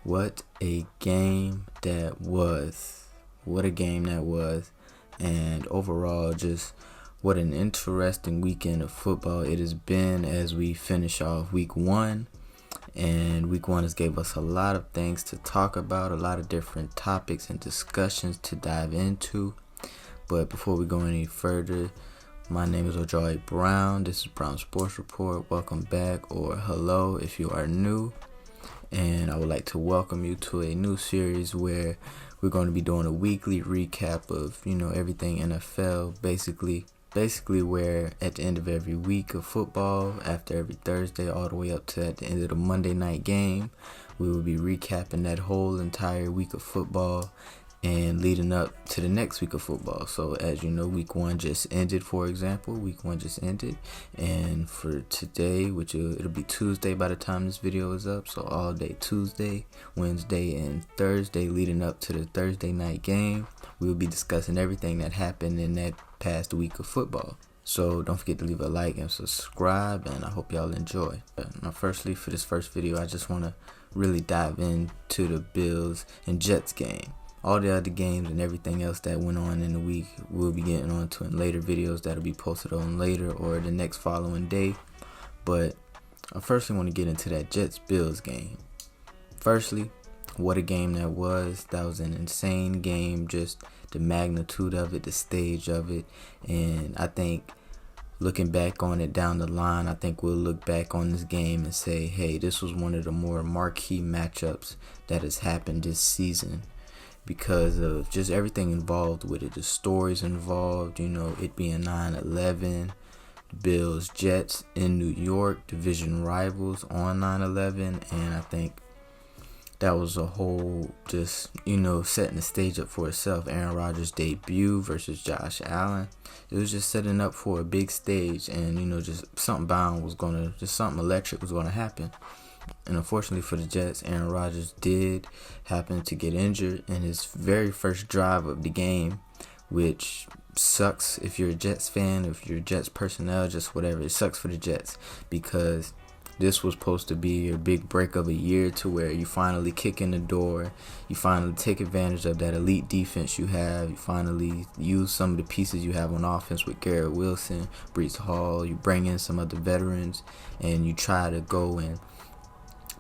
What a game that was. What a game that was. And overall, just what an interesting weekend of football it has been as we finish off week one. And week one has gave us a lot of things to talk about, a lot of different topics and discussions to dive into. But before we go any further, my name is Ojai Brown. This is Brown Sports Report. Welcome back, or hello if you are new. And I would like to welcome you to a new series where we're going to be doing a weekly recap of, everything NFL, basically where at the end of every week of football, after every Thursday, all the way up to at the end of the Monday night game, we will be recapping that whole entire week of football and leading up to the next week of football. So as you know, week one just ended, for example. Week one just ended. And for today, it'll be Tuesday by the time this video is up. So all day Tuesday, Wednesday, and Thursday leading up to the Thursday night game, we will be discussing everything that happened in that past week of football. So don't forget to leave a like and subscribe, and I hope y'all enjoy. Now, firstly, for this first video, I just want to really dive into the Bills and Jets game. All the other games and everything else that went on in the week, we'll be getting on to in later videos that'll be posted on later or the next following day. But I firstly want to get into that Jets-Bills game. Firstly, what a game that was. That was an insane game, just the magnitude of it, the stage of it. And I think looking back on it down the line, I think we'll look back on this game and say, hey, this was one of the more marquee matchups that has happened this season, because of just everything involved with it. The stories involved, it being 9/11, the Bills Jets in New York, division rivals on 9/11, and I think that was a whole just, setting the stage up for itself. Aaron Rodgers' debut versus Josh Allen. It was just setting up for a big stage, and, just something something electric was going to happen. And unfortunately for the Jets, Aaron Rodgers did happen to get injured in his very first drive of the game, which sucks if you're a Jets fan, if you're Jets personnel, just whatever. It sucks for the Jets because this was supposed to be your big break of a year, to where you finally kick in the door, you finally take advantage of that elite defense you have, you finally use some of the pieces you have on offense with Garrett Wilson, Breece Hall, you bring in some other veterans, and you try to go and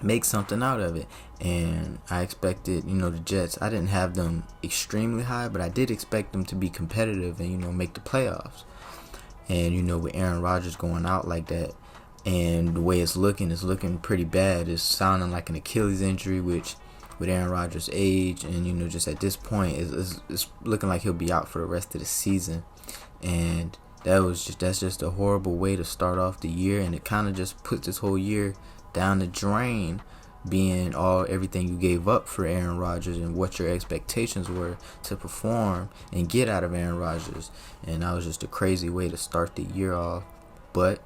make something out of it. And I expected, the Jets, I didn't have them extremely high, but I did expect them to be competitive and, make the playoffs. And, with Aaron Rodgers going out like that, and the way it's looking pretty bad. It's sounding like an Achilles injury, which with Aaron Rodgers' age and, just at this point, it's looking like he'll be out for the rest of the season. And that's just a horrible way to start off the year, and it kind of just puts this whole year down the drain, being everything you gave up for Aaron Rodgers and what your expectations were to perform and get out of Aaron Rodgers. And that was just a crazy way to start the year off. But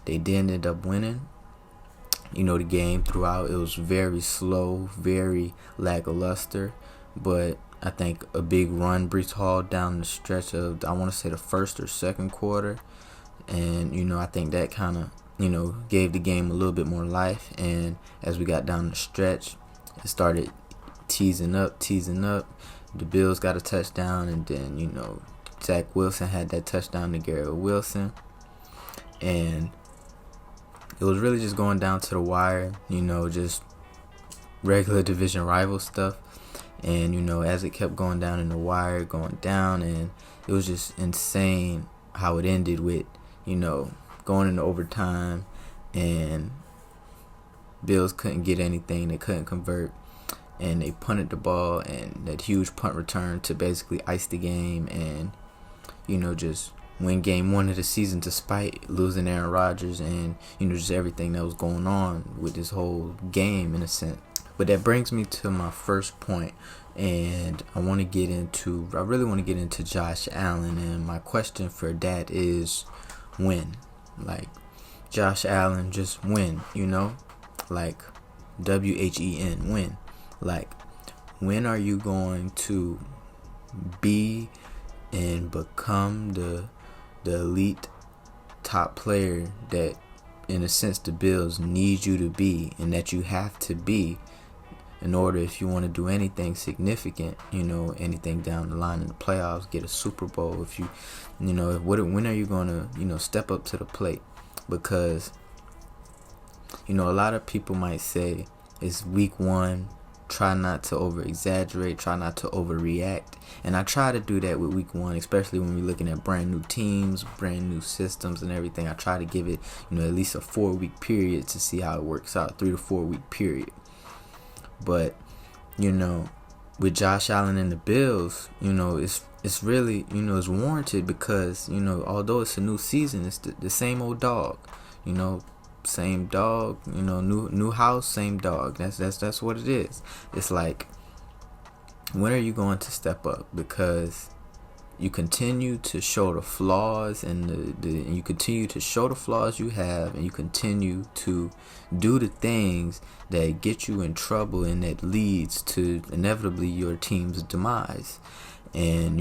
they did end up winning. The game throughout, it was very slow, very lackluster, but I think a big run, Breece Hall down the stretch of, I want to say, the first or second quarter, and I think that kind of gave the game a little bit more life. And as we got down the stretch, it started teasing up. The Bills got a touchdown, and then, Zach Wilson had that touchdown to Garrett Wilson. And it was really just going down to the wire, just regular division rival stuff. And, as it kept going down in the wire, going down, and it was just insane how it ended with, going into overtime, and Bills couldn't get anything. They couldn't convert, and they punted the ball, and that huge punt return to basically ice the game and, just win game one of the season despite losing Aaron Rodgers and, just everything that was going on with this whole game in a sense. But that brings me to my first point, and I really want to get into Josh Allen, and my question for that is when? Like, Josh Allen, just win, like WHEN, win. Like, when are you going to be and become the elite top player that, in a sense, the Bills need you to be, and that you have to be in order, if you want to do anything significant, anything down the line in the playoffs, get a Super Bowl. If you, when are you going to, step up to the plate? Because, a lot of people might say it's week one. Try not to over-exaggerate. Try not to overreact. And I try to do that with week one, especially when we're looking at brand new teams, brand new systems and everything. I try to give it, at least a 4-week period to see how it works out, 3 to 4 week period. But, with Josh Allen and the Bills, it's really, it's warranted because, although it's a new season, it's the same old dog, same dog, new house, same dog. That's what it is. It's like, when are you going to step up? Because you continue to show the flaws and you continue to show the flaws you have, and you continue to do the things that get you in trouble and that leads to inevitably your team's demise. And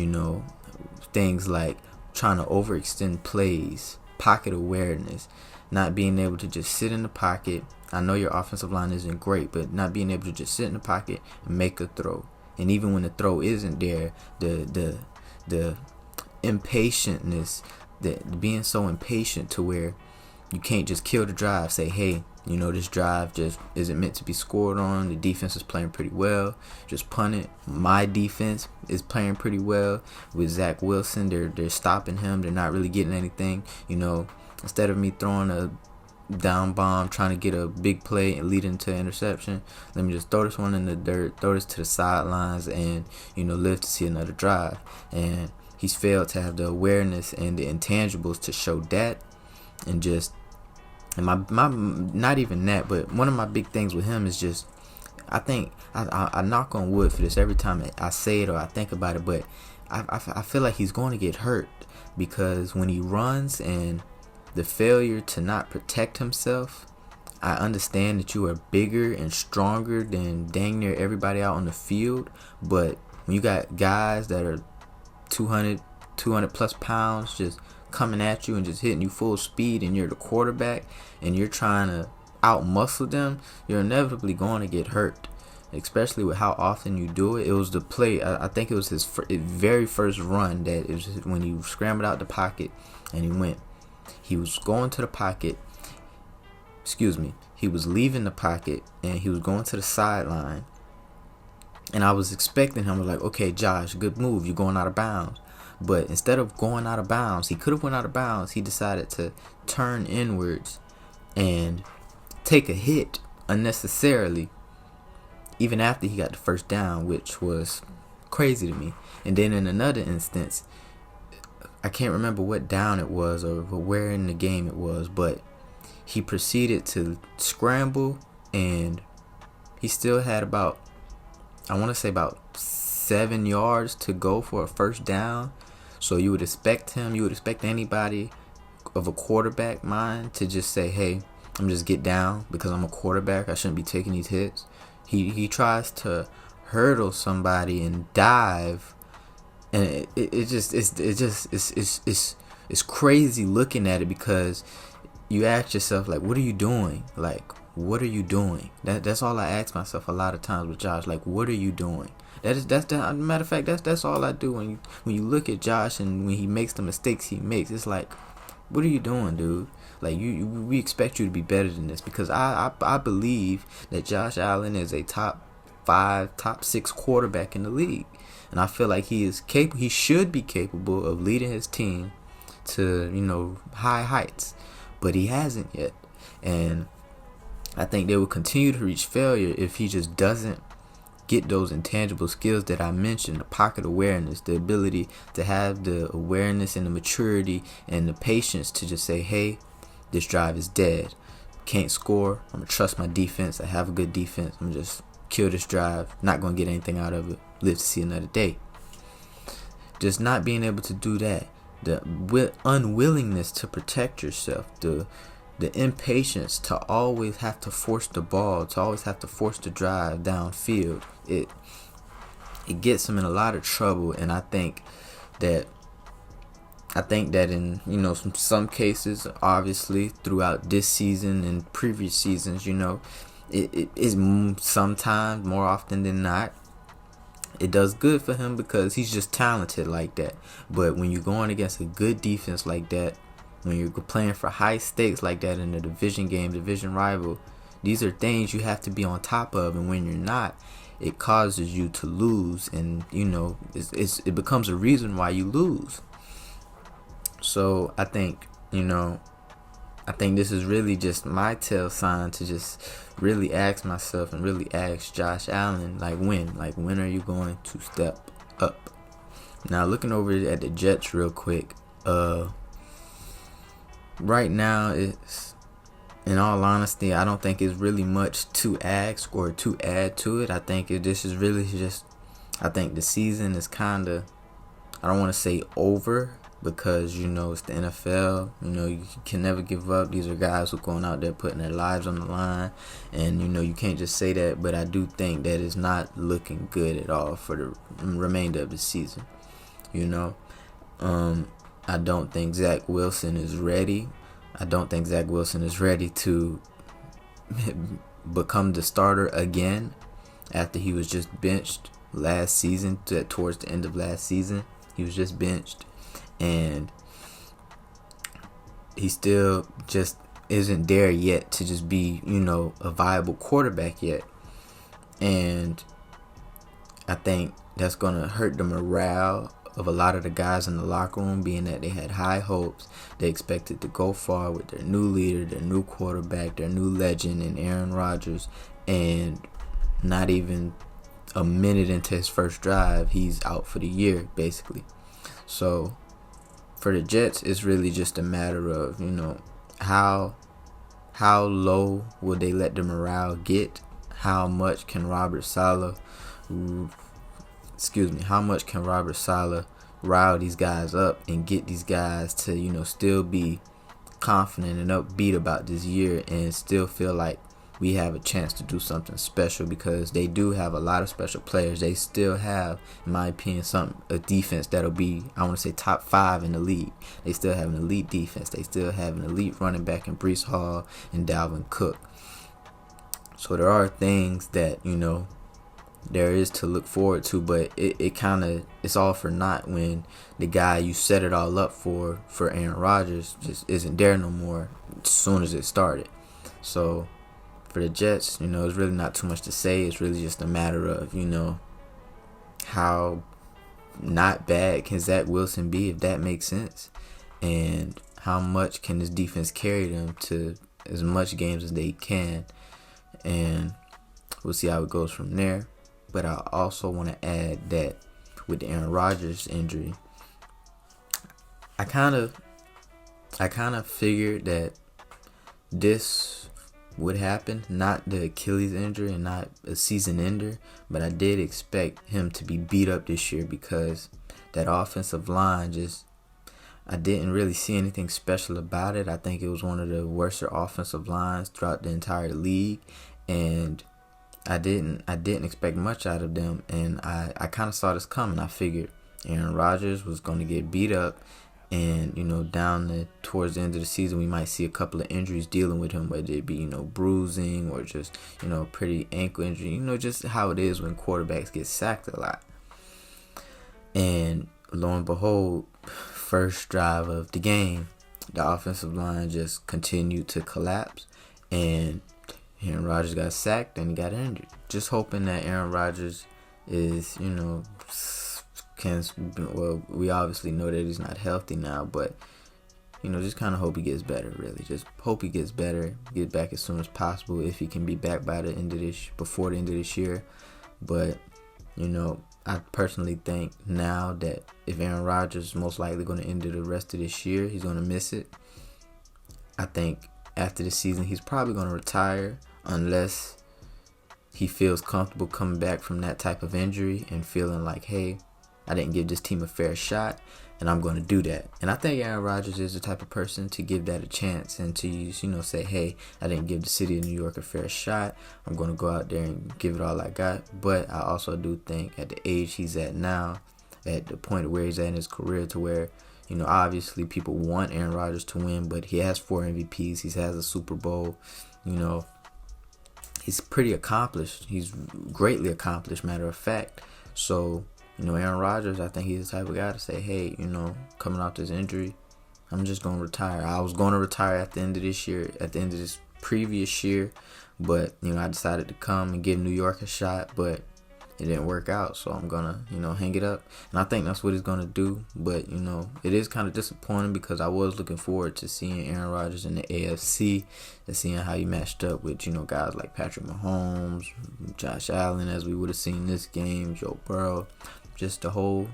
things like trying to overextend plays, pocket awareness, not being able to just sit in the pocket. I know your offensive line isn't great, but not being able to just sit in the pocket and make a throw. And even when the throw isn't there, the impatientness, being so impatient to where you can't just kill the drive. Say, hey, this drive just isn't meant to be scored on. The defense is playing pretty well. Just punt it. My defense is playing pretty well with Zach Wilson. They're stopping him. They're not really getting anything. Instead of me throwing a down bomb, trying to get a big play and lead into interception, let me just throw this one in the dirt, throw this to the sidelines, and live to see another drive. And he's failed to have the awareness and the intangibles to show that. And my not even that, but one of my big things with him is just, I think I knock on wood for this every time I say it or I think about it, but I feel like he's going to get hurt, because when he runs and the failure to not protect himself, I understand that you are bigger and stronger than dang near everybody out on the field, but when you got guys that are 200 plus pounds just coming at you and just hitting you full speed, and you're the quarterback and you're trying to out-muscle them, you're inevitably going to get hurt, especially with how often you do it. It was the play, I think it was his very first run, that it was when he scrambled out the pocket and he was going to the pocket, he was leaving the pocket and he was going to the sideline, and I was expecting him to like, okay, Josh, good move, you're going out of bounds. But instead of going out of bounds, he could have went out of bounds. He decided to turn inwards and take a hit unnecessarily, even after he got the first down, which was crazy to me. And then in another instance, I can't remember what down it was or where in the game it was, but he proceeded to scramble, and he still had about 7 yards to go for a first down. So you would expect anybody of a quarterback mind to just say, hey, I'm just get down because I'm a quarterback. I shouldn't be taking these hits. He tries to hurdle somebody and dive, and it's crazy looking at it, because you ask yourself, like, what are you doing? Like, what are you doing? That's all I ask myself a lot of times with Josh. Like, what are you doing? That's the matter of fact. That's all I do when you look at Josh and when he makes the mistakes he makes. It's like, what are you doing, dude? Like, we expect you to be better than this, because I believe that Josh Allen is a top 5, top 6 quarterback in the league, and I feel like he is capable. He should be capable of leading his team to high heights, but he hasn't yet, and I think they will continue to reach failure if he just doesn't get those intangible skills that I mentioned: the pocket awareness, the ability to have the awareness and the maturity and the patience to just say, hey, this drive is dead. Can't score. I'm going to trust my defense. I have a good defense. I'm going to just kill this drive. Not going to get anything out of it. Live to see another day. Just not being able to do that. The unwillingness to protect yourself. The impatience to always have to force the ball, to always have to force the drive downfield. It gets him in a lot of trouble, and I think that in some cases, obviously throughout this season and previous seasons, it is sometimes, more often than not, it does good for him because he's just talented like that. But when you're going against a good defense like that, when you're playing for high stakes like that in a division game, division rival, these are things you have to be on top of. And when you're not, it causes you to lose. And, it becomes a reason why you lose. So I think this is really just my tell sign to just really ask myself and really ask Josh Allen, when are you going to step up? Now, looking over at the Jets real quick, right now, it's, in all honesty, I don't think it's really much to ask or to add to it. I think this is really just, I think the season is kind of, I don't want to say over, because it's the NFL. You can never give up. These are guys who are going out there putting their lives on the line, and you can't just say that. But I do think that it's not looking good at all for the remainder of the season. I don't think Zach Wilson is ready. I don't think Zach Wilson is ready to become the starter again after he was just benched last season. Towards the end of last season, he was just benched. And he still just isn't there yet to just be, a viable quarterback yet. And I think that's going to hurt the morale of a lot of the guys in the locker room, being that they had high hopes. They expected to go far with their new leader, their new quarterback, their new legend in Aaron Rodgers. And not even a minute into his first drive, he's out for the year, basically. So for the Jets, it's really just a matter of, how low will they let the morale get? How much can Robert Saleh rile these guys up and get these guys to, still be confident and upbeat about this year and still feel like we have a chance to do something special, because they do have a lot of special players. They still have, in my opinion, a defense that'll be, I want to say, top 5 in the league. They still have an elite defense. They still have an elite running back in Breece Hall and Dalvin Cook. So there are things that, there is to look forward to, but it's all for naught when the guy you set it all up for Aaron Rodgers, just isn't there no more as soon as it started. So for the Jets, it's really not too much to say. It's really just a matter of, how not bad can Zach Wilson be, if that makes sense, and how much can this defense carry them to as much games as they can, and we'll see how it goes from there. But I also want to add that with the Aaron Rodgers injury, I kind of figured that this would happen, not the Achilles injury and not a season ender, but I did expect him to be beat up this year, because that offensive line I didn't really see anything special about it. I think it was one of the worst offensive lines throughout the entire league, and I didn't expect much out of them, and I kind of saw this coming. I figured Aaron Rodgers was going to get beat up, and towards the end of the season, we might see a couple of injuries dealing with him, whether it be bruising or just pretty ankle injury, just how it is when quarterbacks get sacked a lot. And lo and behold, first drive of the game, the offensive line just continued to collapse, and Aaron Rodgers got sacked and he got injured. Just hoping that Aaron Rodgers is, we obviously know that he's not healthy now, but, just kind of hope he gets better, really. Just hope he gets better, get back as soon as possible, if he can be back before the end of this year. But, I personally think now that if Aaron Rodgers is most likely going to end the rest of this year, he's going to miss it. I think after the season, he's probably going to retire, unless he feels comfortable coming back from that type of injury and feeling like, hey, I didn't give this team a fair shot, and I'm going to do that. And I think Aaron Rodgers is the type of person to give that a chance and to, say, hey, I didn't give the city of New York a fair shot. I'm going to go out there and give it all I got. But I also do think at the age he's at now, at the point where he's at in his career, to where, obviously people want Aaron Rodgers to win, but he has 4 MVPs. He has a Super Bowl. He's he's pretty accomplished. He's greatly accomplished, matter of fact. So, Aaron Rodgers, I think he's the type of guy to say, hey, coming off this injury, I'm just going to retire. I was going to retire at the end of this year, at the end of this previous year, but, I decided to come and give New York a shot, but it didn't work out, so I'm going to, hang it up. And I think that's what he's going to do, but, it is kind of disappointing because I was looking forward to seeing Aaron Rodgers in the AFC and seeing how he matched up with, guys like Patrick Mahomes, Josh Allen, as we would have seen this game, Joe Burrow. Just a whole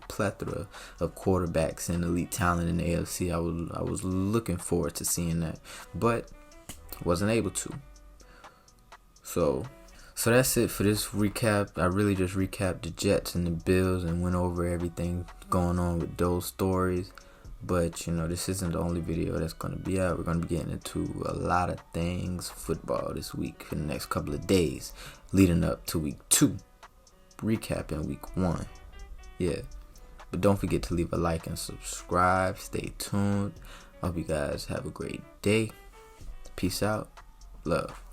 plethora of quarterbacks and elite talent in the AFC. I was looking forward to seeing that, but wasn't able to. So that's it for this recap. I really just recapped the Jets and the Bills and went over everything going on with those stories. But, this isn't the only video that's going to be out. We're going to be getting into a lot of things football this week in the next couple of days leading up to week 2. Recapping week 1. Yeah. But don't forget to leave a like and subscribe. Stay tuned. I hope you guys have a great day. Peace out. Love.